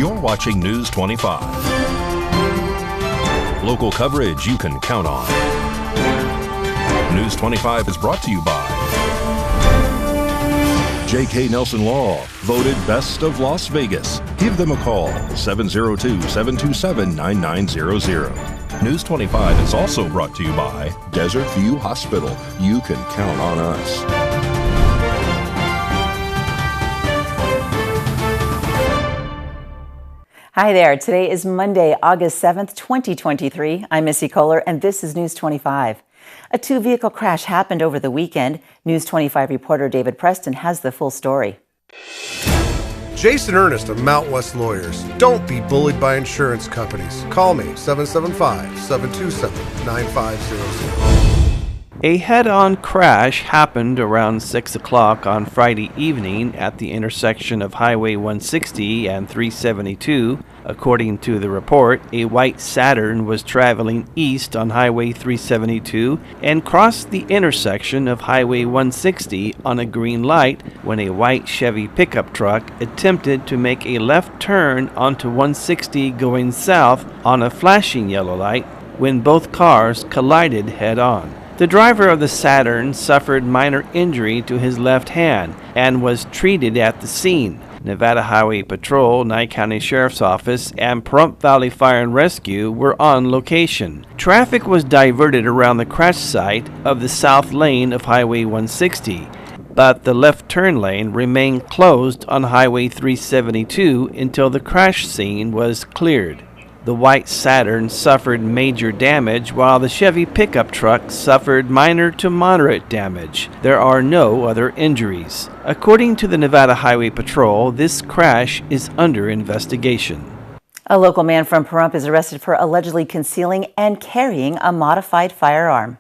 You're watching News 25. Local coverage you can count on. News 25 is brought to you by J.K. Nelson Law, voted Best of Las Vegas. Give them a call, 702-727-9900. News 25 is also brought to you by Desert View Hospital. You can count on us. Hi there. Today is Monday, August 7th, 2023. I'm Missy Kohler, and this is News 25. A two-vehicle crash happened over the weekend. News 25 reporter David Preston has the full story. Jason Ernest of Mount West Lawyers. Don't be bullied by insurance companies. Call me, 775-727-9500. A head-on crash happened around 6 o'clock on Friday evening at the intersection of Highway 160 and 372. According to the report, a white Saturn was traveling east on Highway 372 and crossed the intersection of Highway 160 on a green light when a white Chevy pickup truck attempted to make a left turn onto 160 going south on a flashing yellow light when both cars collided head-on. The driver of the Saturn suffered minor injury to his left hand and was treated at the scene. Nevada Highway Patrol, Nye County Sheriff's Office, and Pahrump Valley Fire and Rescue were on location. Traffic was diverted around the crash site of the south lane of Highway 160, but the left turn lane remained closed on Highway 372 until the crash scene was cleared. The white Saturn suffered major damage while the Chevy pickup truck suffered minor to moderate damage. There are no other injuries. According to the Nevada Highway Patrol, this crash is under investigation. A local man from Pahrump is arrested for allegedly concealing and carrying a modified firearm.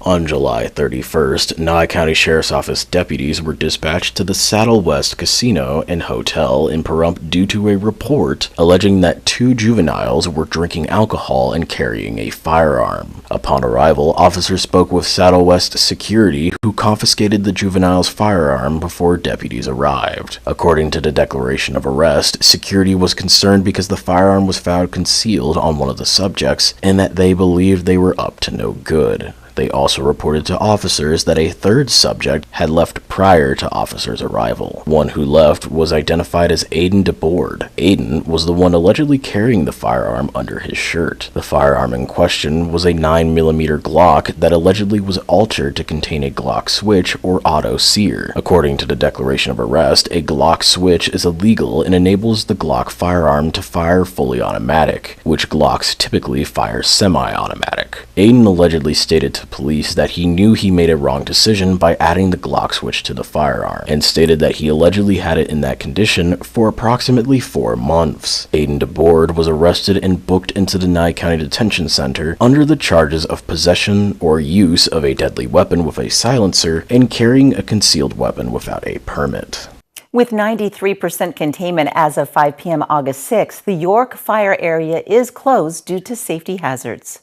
On July 31st, Nye County Sheriff's Office deputies were dispatched to the Saddle West Casino and Hotel in Pahrump due to a report alleging that two juveniles were drinking alcohol and carrying a firearm. Upon arrival, officers spoke with Saddle West security, who confiscated the juvenile's firearm before deputies arrived. According to the declaration of arrest, security was concerned because the firearm was found concealed on one of the subjects and that they believed they were up to no good. They also reported to officers that a third subject had left prior to officers' arrival. One who left was identified as Aiden DeBoard. Aiden was the one allegedly carrying the firearm under his shirt. The firearm in question was a 9mm Glock that allegedly was altered to contain a Glock switch or auto sear. According to the declaration of arrest, a Glock switch is illegal and enables the Glock firearm to fire fully automatic, which Glocks typically fire semi-automatic. Aiden allegedly stated to police that he knew he made a wrong decision by adding the Glock switch to the firearm, and stated that he allegedly had it in that condition for approximately 4 months. Aiden DeBoard was arrested and booked into the Nye County Detention Center under the charges of possession or use of a deadly weapon with a silencer and carrying a concealed weapon without a permit. With 93% containment as of 5 p.m. August 6th, the York Fire area is closed due to safety hazards.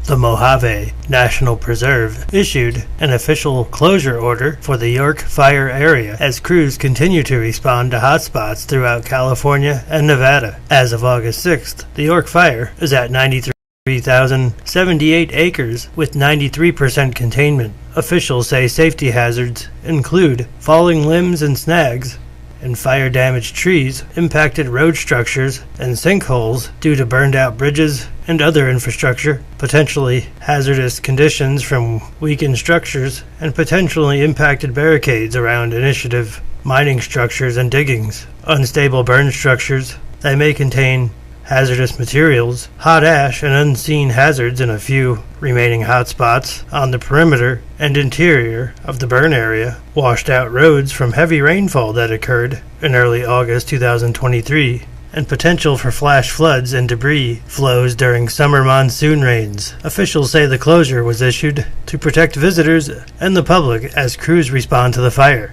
The Mojave National Preserve issued an official closure order for the York Fire area as crews continue to respond to hotspots throughout California and Nevada. As of August 6th, the York Fire is at 93,078 acres with 93% containment. Officials say safety hazards include falling limbs and snags, and fire-damaged trees, impacted road structures, and sinkholes due to burned-out bridges and other infrastructure, potentially hazardous conditions from weakened structures, and potentially impacted barricades around initiative mining structures and diggings, unstable burn structures that may contain hazardous materials, hot ash, and unseen hazards in a few remaining hotspots on the perimeter and interior of the burn area, washed out roads from heavy rainfall that occurred in early August 2023, and potential for flash floods and debris flows during summer monsoon rains. Officials say the closure was issued to protect visitors and the public as crews respond to the fire.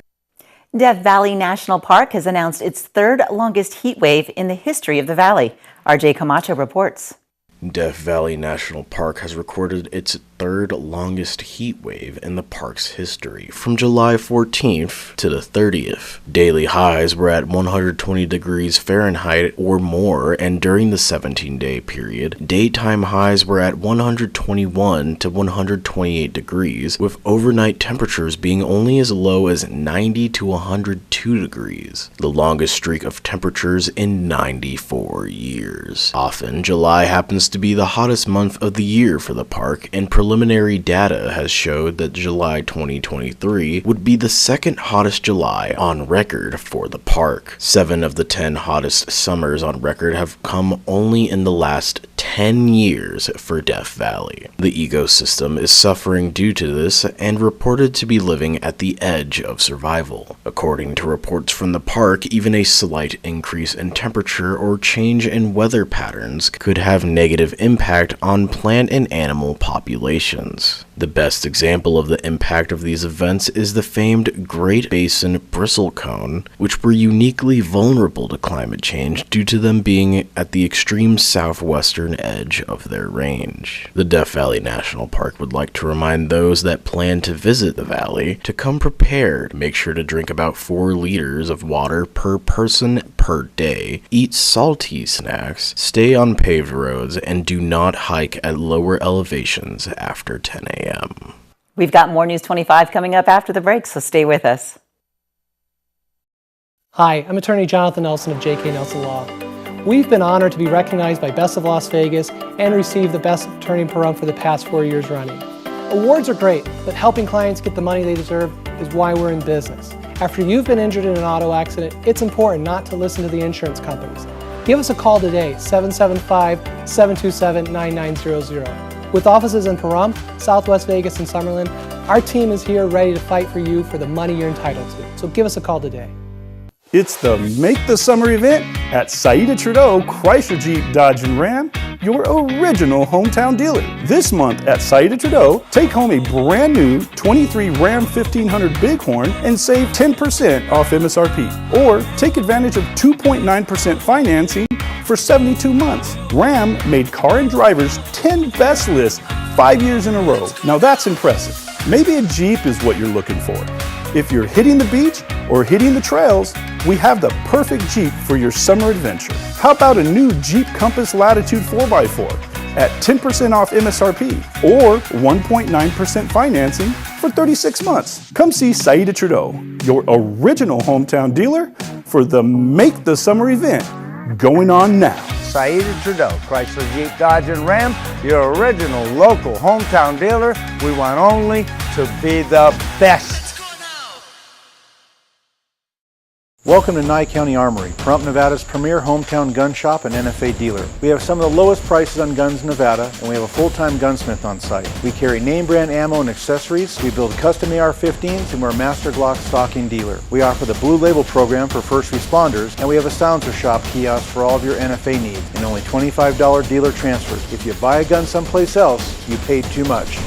Death Valley National Park has announced its third longest heat wave in the history of the valley. RJ Camacho reports. Death Valley National Park has recorded its third longest heat wave in the park's history, from July 14th to the 30th. Daily highs were at 120 degrees Fahrenheit or more, and during the 17-day period, daytime highs were at 121 to 128 degrees, with overnight temperatures being only as low as 90 to 102 degrees, the longest streak of temperatures in 94 years. Often, July happens to be the hottest month of the year for the park, and preliminary data has showed that July 2023 would be the second hottest July on record for the park. 7 of the 10 hottest summers on record have come only in the last 10 years for Death Valley. The ecosystem is suffering due to this and reported to be living at the edge of survival. According to reports from the park, even a slight increase in temperature or change in weather patterns could have negative impact on plant and animal populations. The best example of the impact of these events is the famed Great Basin bristlecone, which were uniquely vulnerable to climate change due to them being at the extreme southwestern edge of their range. The Death Valley National Park would like to remind those that plan to visit the valley to come prepared. Make sure to drink about 4 liters of water per person per day, eat salty snacks, stay on paved roads, and do not hike at lower elevations after 10 a.m. We've got more News 25 coming up after the break, so stay with us. Hi, I'm attorney Jonathan Nelson of J.K. Nelson Law. We've been honored to be recognized by Best of Las Vegas and receive the Best Attorney in Pahrump for the past 4 years running. Awards are great, but helping clients get the money they deserve is why we're in business. After you've been injured in an auto accident, it's important not to listen to the insurance companies. Give us a call today, 775-727-9900. With offices in Pahrump, Southwest Vegas, and Summerlin, our team is here ready to fight for you for the money you're entitled to. So give us a call today. It's the Make the Summer event at Saida Trudeau Chrysler Jeep Dodge and Ram, your original hometown dealer. This month at Saida Trudeau, take home a brand new 23 Ram 1500 Bighorn and save 10% off MSRP. Or take advantage of 2.9% financing for 72 months. Ram made Car and Driver's 10 best list 5 years in a row. Now that's impressive. Maybe a Jeep is what you're looking for. If you're hitting the beach or hitting the trails, we have the perfect Jeep for your summer adventure. How about a new Jeep Compass Latitude 4x4 at 10% off MSRP or 1.9% financing for 36 months? Come see Saida Trudeau, your original hometown dealer for the Make the Summer event going on now. Saida Trudeau, Chrysler Jeep Dodge and Ram, your original local hometown dealer. We want only to be the best. Welcome to Nye County Armory, Pahrump, Nevada's premier hometown gun shop and NFA dealer. We have some of the lowest prices on guns in Nevada, and we have a full-time gunsmith on site. We carry name brand ammo and accessories. We build custom AR-15s, and we're a Master Glock stocking dealer. We offer the Blue Label program for first responders, and we have a Silencer Shop kiosk for all of your NFA needs, and only $25 dealer transfers. If you buy a gun someplace else, you paid too much.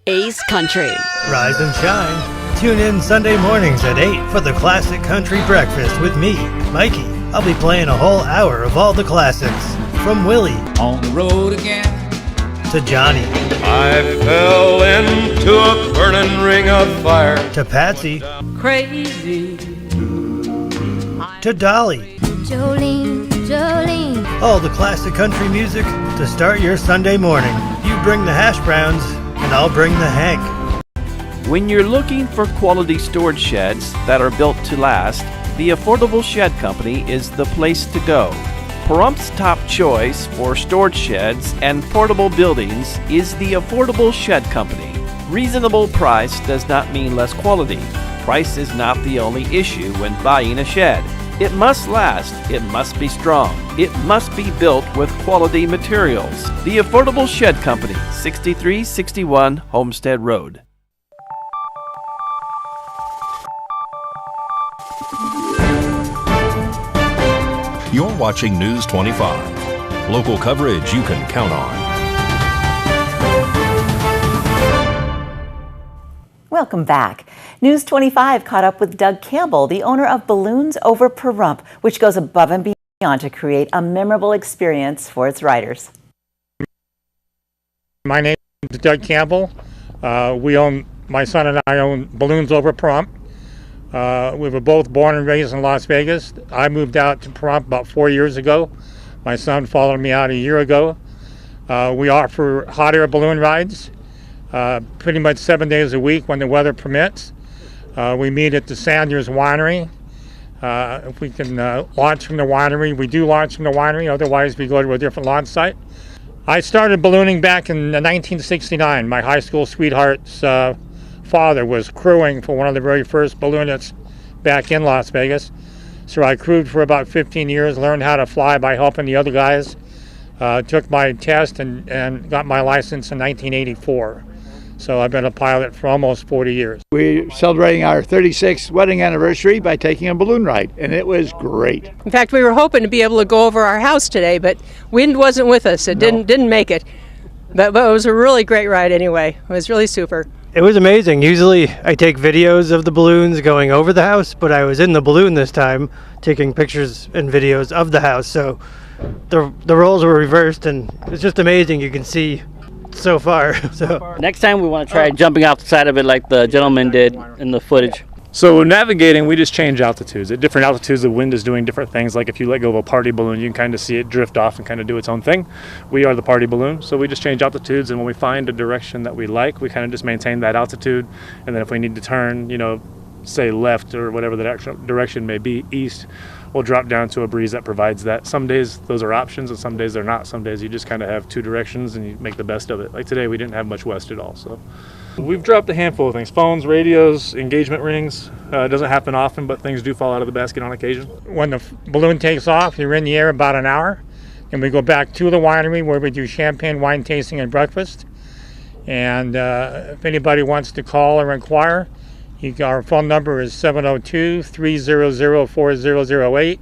Ace Country. Rise and shine. Tune in Sunday mornings at 8 for the Classic Country Breakfast with me, Mikey. I'll be playing a whole hour of all the classics. From Willie. On the road again. To Johnny. I fell into a burning ring of fire. To Patsy. Crazy. To Dolly. Jolene, Jolene. All the classic country music to start your Sunday morning. You bring the hash browns, and I'll bring the Hank. When you're looking for quality storage sheds that are built to last, the Affordable Shed Company is the place to go. Pahrump's top choice for storage sheds and portable buildings is the Affordable Shed Company. Reasonable price does not mean less quality. Price is not the only issue when buying a shed. It must last, it must be strong, it must be built with quality materials. The Affordable Shed Company, 6361 Homestead Road. You're watching News 25. Local coverage you can count on. Welcome back. News 25 caught up with Doug Campbell, the owner of Balloons Over Pahrump, which goes above and beyond to create a memorable experience for its riders. My name is Doug Campbell. My son and I own Balloons Over Pahrump. We were both born and raised in Las Vegas. I moved out to Pahrump about 4 years ago. My son followed me out a year ago. We offer hot air balloon rides pretty much 7 days a week when the weather permits. We meet at the Sanders Winery. If we can launch from the winery, we do launch from the winery. Otherwise, we go to a different launch site. I started ballooning back in 1969. My high school sweetheart's father was crewing for one of the very first balloonists back in Las Vegas. So I crewed for about 15 years, learned how to fly by helping the other guys. Took my test and got my license in 1984. So I've been a pilot for almost 40 years. We're celebrating our 36th wedding anniversary by taking a balloon ride, and it was great. In fact, we were hoping to be able to go over our house today, but wind wasn't with us. It didn't make it. But it was a really great ride anyway. It was really super. It was amazing. Usually I take videos of the balloons going over the house, but I was in the balloon this time taking pictures and videos of the house. So the roles were reversed, and it's just amazing. You can see so far. So next time we want to try jumping off the side of it like the gentleman did in the footage. So navigating, we just change altitudes. At different altitudes, the wind is doing different things. Like if you let go of a party balloon, you can kind of see it drift off and kind of do its own thing. We are the party balloon, so we just change altitudes, and when we find a direction that we like, we kind of just maintain that altitude. And then if we need to turn, say left or whatever the direction may be, east, we'll drop down to a breeze that provides that. Some days those are options, and some days they're not. Some days you just kind of have two directions and you make the best of it. Like today, we didn't have much west at all. So we've dropped a handful of things: phones, radios, engagement rings. It doesn't happen often, but things do fall out of the basket on occasion. When the balloon takes off, you're in the air about an hour. Then we go back to the winery where we do champagne, wine tasting, and breakfast. And if anybody wants to call or inquire, our phone number is 702-300-4008,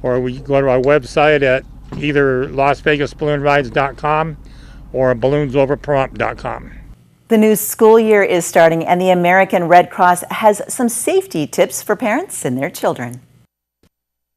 or we go to our website at either LasVegasBalloonRides.com or BalloonsOverPahrump.com. The new school year is starting, and the American Red Cross has some safety tips for parents and their children.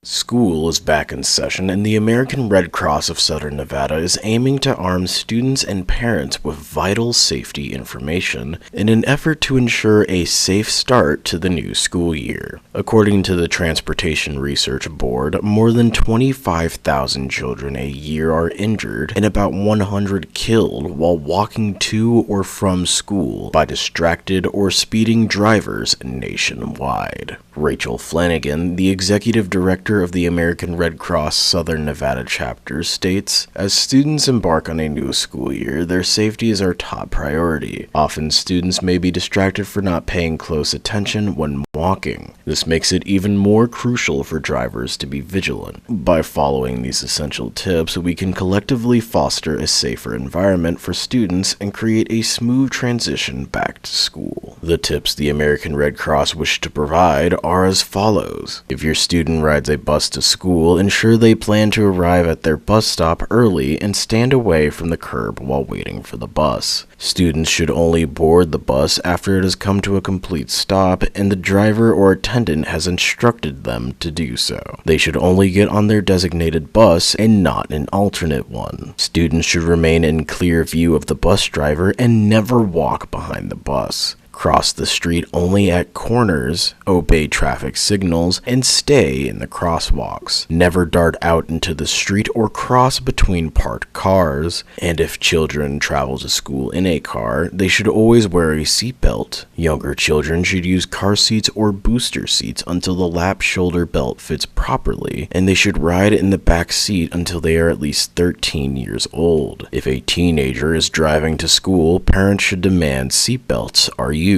School is back in session, and the American Red Cross of Southern Nevada is aiming to arm students and parents with vital safety information in an effort to ensure a safe start to the new school year. According to the Transportation Research Board, more than 25,000 children a year are injured and about 100 killed while walking to or from school by distracted or speeding drivers nationwide. Rachel Flanagan, the executive director of the American Red Cross Southern Nevada chapter, states, "As students embark on a new school year, their safety is our top priority. Often students may be distracted for not paying close attention when walking. This makes it even more crucial for drivers to be vigilant. By following these essential tips, we can collectively foster a safer environment for students and create a smooth transition back to school." The tips the American Red Cross wish to provide are as follows. If your student rides a bus to school, ensure they plan to arrive at their bus stop early and stand away from the curb while waiting for the bus. Students should only board the bus after it has come to a complete stop and the driver or attendant has instructed them to do so. They should only get on their designated bus and not an alternate one. Students should remain in clear view of the bus driver and never walk behind the bus. Cross the street only at corners, obey traffic signals, and stay in the crosswalks. Never dart out into the street or cross between parked cars. And if children travel to school in a car, they should always wear a seatbelt. Younger children should use car seats or booster seats until the lap shoulder belt fits properly, and they should ride in the back seat until they are at least 13 years old. If a teenager is driving to school, parents should demand seatbelts are used.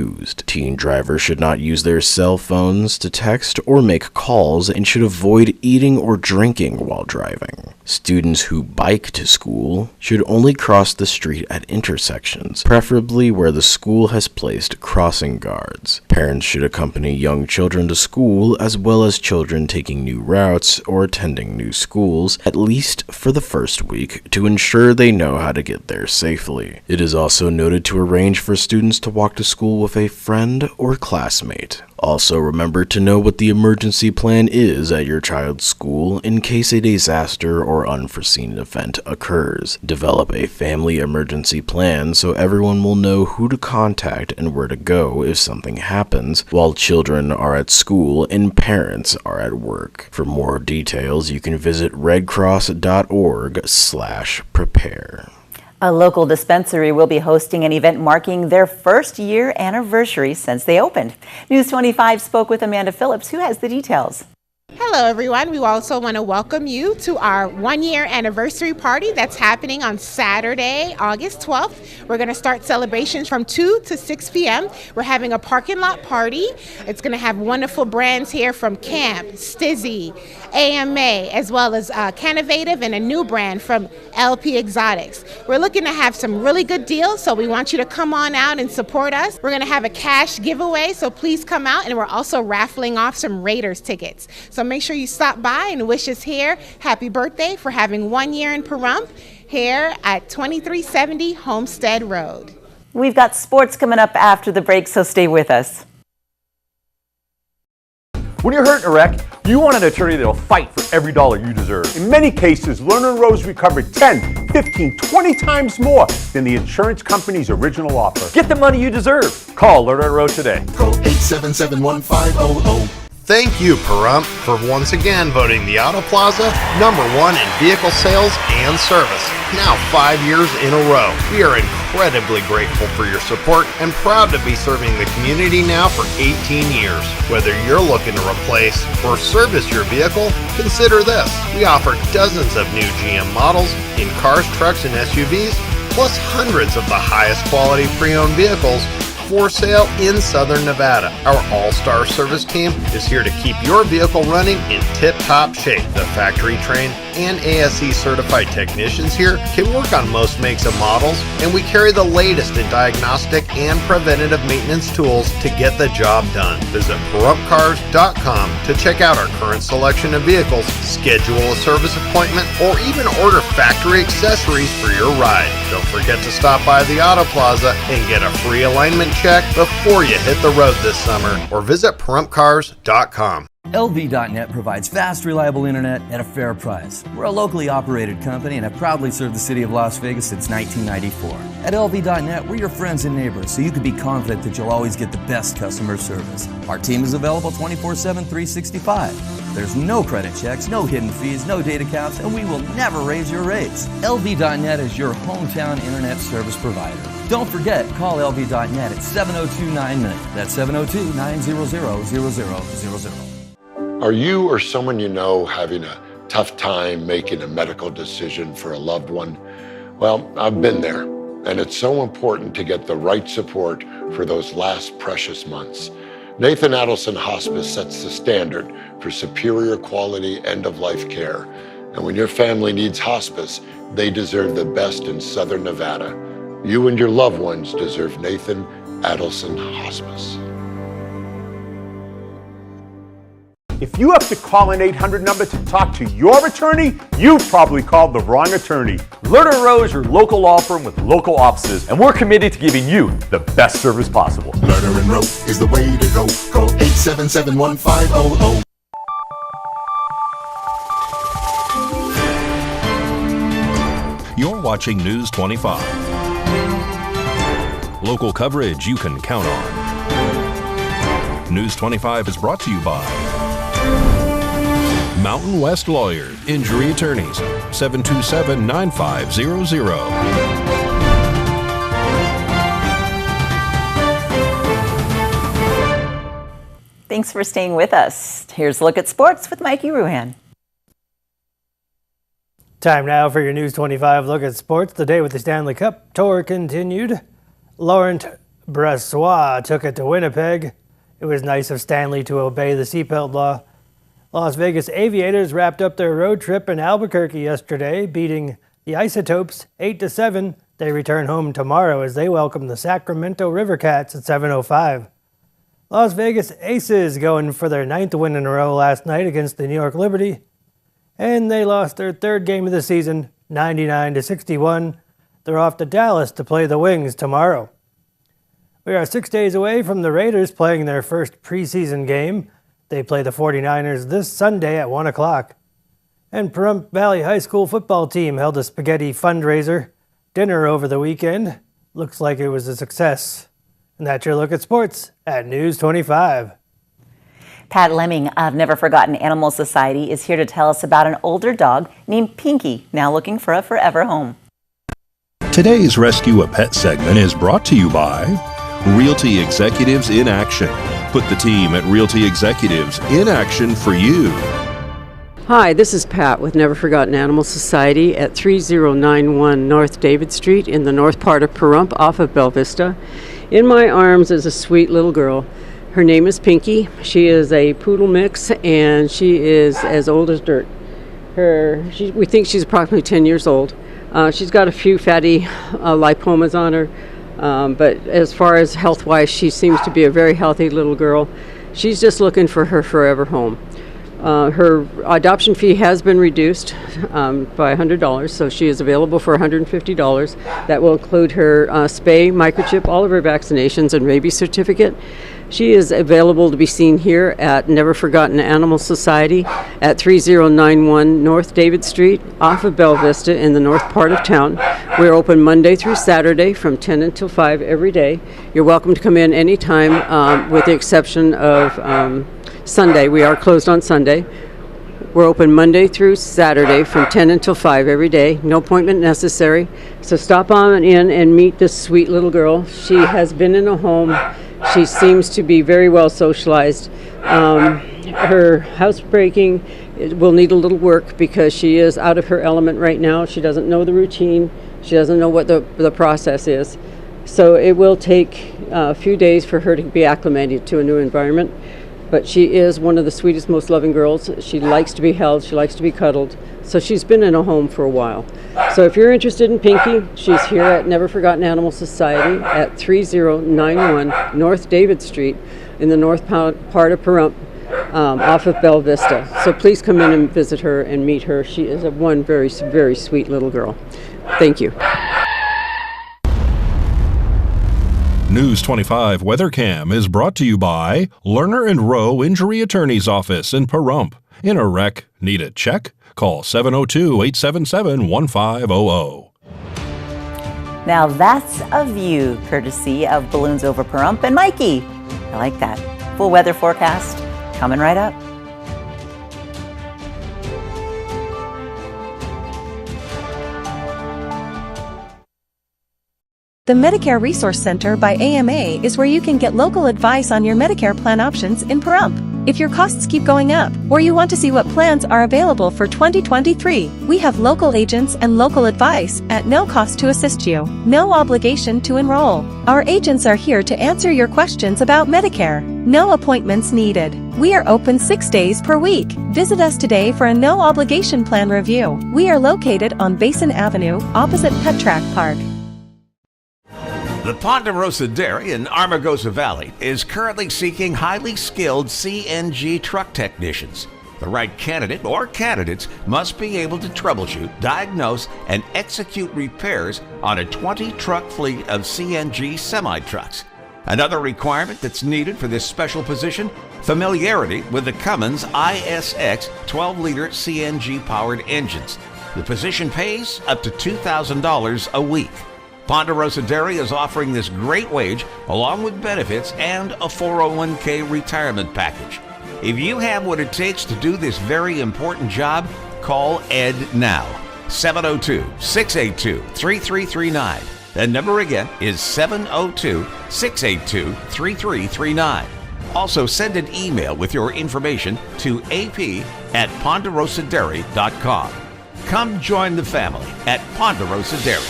Teen drivers should not use their cell phones to text or make calls and should avoid eating or drinking while driving. Students who bike to school should only cross the street at intersections, preferably where the school has placed crossing guards. Parents should accompany young children to school as well as children taking new routes or attending new schools, at least for the first week, to ensure they know how to get there safely. It is also noted to arrange for students to walk to school with a friend or classmate. Also, remember to know what the emergency plan is at your child's school in case a disaster or unforeseen event occurs. Develop a family emergency plan so everyone will know who to contact and where to go if something happens while children are at school and parents are at work. For more details, you can visit redcross.org/prepare. A local dispensary will be hosting an event marking their first year anniversary since they opened. News 25 spoke with Amanda Phillips, who has the details. Hello everyone, we also want to welcome you to our 1-year anniversary party that's happening on Saturday, August 12th. We're going to start celebrations from 2 to 6 p.m. We're having a parking lot party. It's going to have wonderful brands here from Camp, Stizzy, AMA, as well as Cannovative and a new brand from LP Exotics. We're looking to have some really good deals, so we want you to come on out and support us. We're going to have a cash giveaway, so please come out, and we're also raffling off some Raiders tickets. So make sure you stop by and wish us here happy birthday for having 1 year in Pahrump here at 2370 Homestead Road. We've got sports coming up after the break, so stay with us. When you're hurt in a wreck, you want an attorney that'll fight for every dollar you deserve. In many cases, Lerner & Rose recovered 10, 15, 20 times more than the insurance company's original offer. Get the money you deserve. Call Lerner & Rose today. Call 877-1500. Thank you, Pahrump, for once again voting the Auto Plaza #1 in vehicle sales and service. Now 5 years in a row. We are incredibly grateful for your support and proud to be serving the community now for 18 years. Whether you're looking to replace or service your vehicle, consider this. We offer dozens of new GM models in cars, trucks, and SUVs, plus hundreds of the highest quality pre-owned vehicles for sale in Southern Nevada. Our all-star service team is here to keep your vehicle running in tip-top shape. The factory-trained and ASE certified technicians here can work on most makes and models, and we carry the latest in diagnostic and preventative maintenance tools to get the job done. Visit PahrumpCars.com to check out our current selection of vehicles, schedule a service appointment, or even order factory accessories for your ride. Don't forget to stop by the Auto Plaza and get a free alignment check before you hit the road this summer, or visit PahrumpCars.com. LV.net provides fast, reliable internet at a fair price. We're a locally operated company and have proudly served the city of Las Vegas since 1994. At LV.net, we're your friends and neighbors, so you can be confident that you'll always get the best customer service. Our team is available 24/7, 365. There's no credit checks, no hidden fees, no data caps, and we will never raise your rates. LV.net is your hometown internet service provider. Don't forget, call LV.net at 702-9-MINUTE. That's 702-900-0000. Are you or someone you know having a tough time making a medical decision for a loved one? Well, I've been there, and it's so important to get the right support for those last precious months. Nathan Adelson Hospice sets the standard for superior quality end-of-life care. And when your family needs hospice, they deserve the best in Southern Nevada. You and your loved ones deserve Nathan Adelson Hospice. If you have to call an 800 number to talk to your attorney, you've probably called the wrong attorney. Lerner & Rose, your local law firm with local offices, and we're committed to giving you the best service possible. Lerner & Rose is the way to go. Call 877-1500. You're watching News 25. Local coverage you can count on. News 25 is brought to you by Mountain West Lawyers, Injury Attorneys, 727-9500. Thanks for staying with us. Here's a look at sports with Mikey Ruhan. Time now for your News 25 look at sports. The day with the Stanley Cup Tour continued. Laurent Brossoit took it to Winnipeg. It was nice of Stanley to obey the seatbelt law. Las Vegas Aviators wrapped up their road trip in Albuquerque yesterday, beating the Isotopes 8-7. They return home tomorrow as they welcome the Sacramento Rivercats at 7:05. Las Vegas Aces going for their 9th win in a row last night against the New York Liberty, and they lost their 3rd game of the season, 99-61. They're off to Dallas to play the Wings tomorrow. We are 6 days away from the Raiders playing their first preseason game. They play the 49ers this Sunday at 1 o'clock. And Pahrump Valley High School football team held a spaghetti fundraiser dinner over the weekend. Looks like it was a success. And that's your look at sports at News 25. Pat Lemming of Never Forgotten Animal Society is here to tell us about an older dog named Pinky, now looking for a forever home. Today's Rescue a Pet segment is brought to you by Realty Executives in Action. Put the team at Realty Executives in action for you. Hi, this is Pat with Never Forgotten Animal Society at 3091 North David Street in the north part of Pahrump off of Bella Vista. In my arms is a sweet little girl. Her name is Pinky. She is a poodle mix and she is as old as dirt. We think she's approximately 10 years old. She's got a few fatty lipomas on her. But as far as health-wise, she seems to be a very healthy little girl. She's just looking for her forever home. Her adoption fee has been reduced by $100, so she is available for $150. That will include her spay, microchip, all of her vaccinations, and rabies certificate. She is available to be seen here at Never Forgotten Animal Society at 3091 North David Street off of Bella Vista in the north part of town. We're open Monday through Saturday from 10 until 5 every day. You're welcome to come in anytime with the exception of Sunday. We are closed on Sunday. We're open Monday through Saturday from 10 until 5 every day. No appointment necessary. So stop on in and meet this sweet little girl. She has been in a home. She seems to be very well socialized. Her housebreaking will need a little work because she is out of her element right now. She doesn't know the routine. She doesn't know what the process is. So it will take a few days for her to be acclimated to a new environment. But she is one of the sweetest, most loving girls. She likes to be held. She likes to be cuddled. So she's been in a home for a while. So if you're interested in Pinky, she's here at Never Forgotten Animal Society at 3091 North David Street in the north part of Pahrump off of Bella Vista. So please come in and visit her and meet her. She is one very, very sweet little girl. Thank you. News 25 Weather Cam is brought to you by Lerner and Rowe Injury Attorney's Office in Pahrump. In a wreck, need a check? Call 702-877-1500. Now that's a view courtesy of Balloons Over Pahrump and Mikey. I like that. Full weather forecast coming right up. The Medicare Resource Center by AMA is where you can get local advice on your Medicare plan options in Pahrump. If your costs keep going up, or you want to see what plans are available for 2023, we have local agents and local advice at no cost to assist you. No obligation to enroll. Our agents are here to answer your questions about Medicare. No appointments needed. We are open 6 days per week. Visit us today for a no-obligation plan review. We are located on Basin Avenue, opposite Pet Track Park. The Ponderosa Dairy in Armagosa Valley is currently seeking highly skilled CNG truck technicians. The right candidate or candidates must be able to troubleshoot, diagnose, and execute repairs on a 20-truck fleet of CNG semi-trucks. Another requirement that's needed for this special position, familiarity with the Cummins ISX 12-liter CNG-powered engines. The position pays up to $2,000 a week. Ponderosa Dairy is offering this great wage along with benefits and a 401k retirement package. If you have what it takes to do this very important job, call Ed now. 702-682-3339. That number again is 702-682-3339. Also send an email with your information to ap@ponderosadairy.com. Come join the family at Ponderosa Dairy.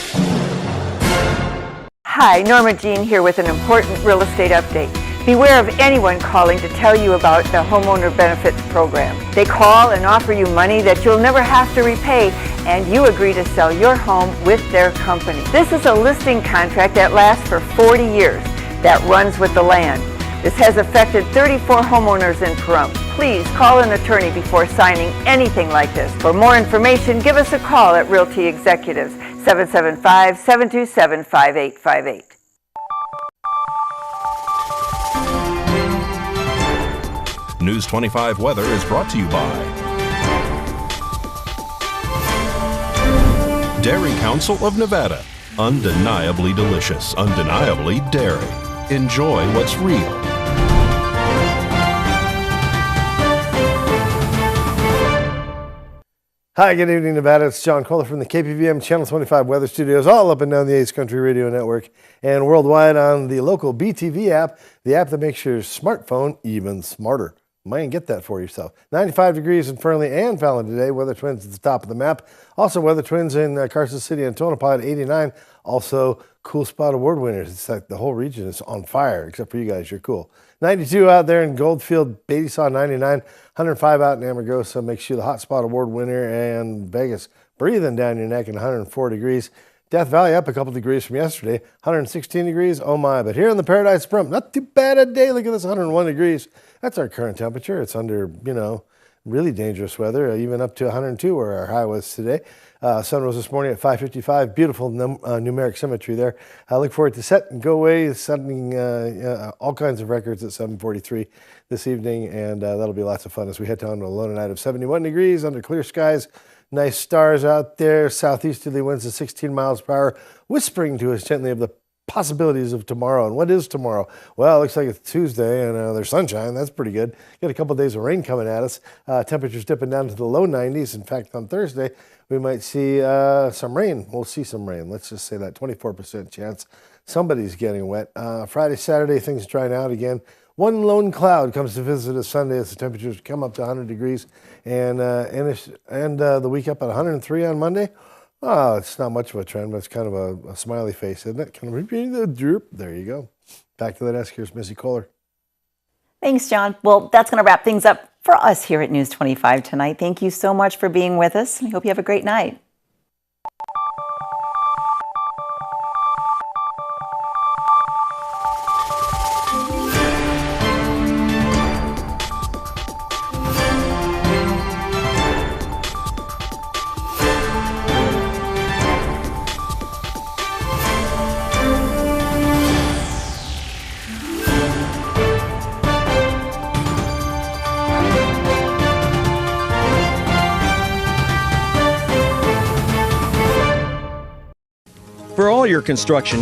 Hi, Norma Jean here with an important real estate update. Beware of anyone calling to tell you about the homeowner benefits program. They call and offer you money that you'll never have to repay, and you agree to sell your home with their company. This is a listing contract that lasts for 40 years, that runs with the land. This has affected 34 homeowners in Pahrump. Please call an attorney before signing anything like this. For more information, give us a call at Realty Executives, 775-727-5858. News 25 weather is brought to you by Dairy Council of Nevada. Undeniably delicious, undeniably dairy. Enjoy what's real. Hi, good evening, Nevada. It's John Kohler from the KPVM Channel 25 Weather Studios, all up and down the Ace Country Radio Network and worldwide on the local BTV app, the app that makes your smartphone even smarter. Might get that for yourself. 95 degrees in Fernley and Fallon today. Weather Twins at the top of the map. Also, Weather Twins in Carson City and Tonopah at 89. Also, Cool Spot Award winners. It's like the whole region is on fire, except for you guys. You're cool. 92 out there in Goldfield. Beatty saw 99. 105 out in Amargosa makes you the Hot Spot Award winner. And Vegas breathing down your neck at 104 degrees. Death Valley up a couple degrees from yesterday. 116 degrees. Oh my. But here in the Paradise Pahrump, not too bad a day. Look at this, 101 degrees. That's our current temperature. It's under, really dangerous weather, even up to 102 where our high was today. Sun rose this morning at 5:55. Beautiful numeric symmetry there. I look forward to set and go away, setting all kinds of records at 7:43 this evening, and that'll be lots of fun as we head down to a low tonight of 71 degrees under clear skies. Nice stars out there. Southeasterly winds at 16 miles per hour, whispering to us gently of the possibilities of tomorrow. And what is tomorrow? Well, it looks like it's Tuesday and there's sunshine. That's pretty good. Got a couple of days of rain coming at us. Temperatures dipping down to the low 90s. In fact, on Thursday, we might see some rain. We'll see some rain. Let's just say that 24% chance somebody's getting wet. Friday, Saturday, things drying out again. One lone cloud comes to visit us Sunday as the temperatures come up to 100 degrees. And the week up at 103 on Monday. Oh, it's not much of a trend, but it's kind of a smiley face, isn't it? Kind of repeating the droop. There you go. Back to the desk. Here's Missy Kohler. Thanks, John. Well, that's going to wrap things up for us here at News 25 tonight. Thank you so much for being with us. We hope you have a great night. For all your construction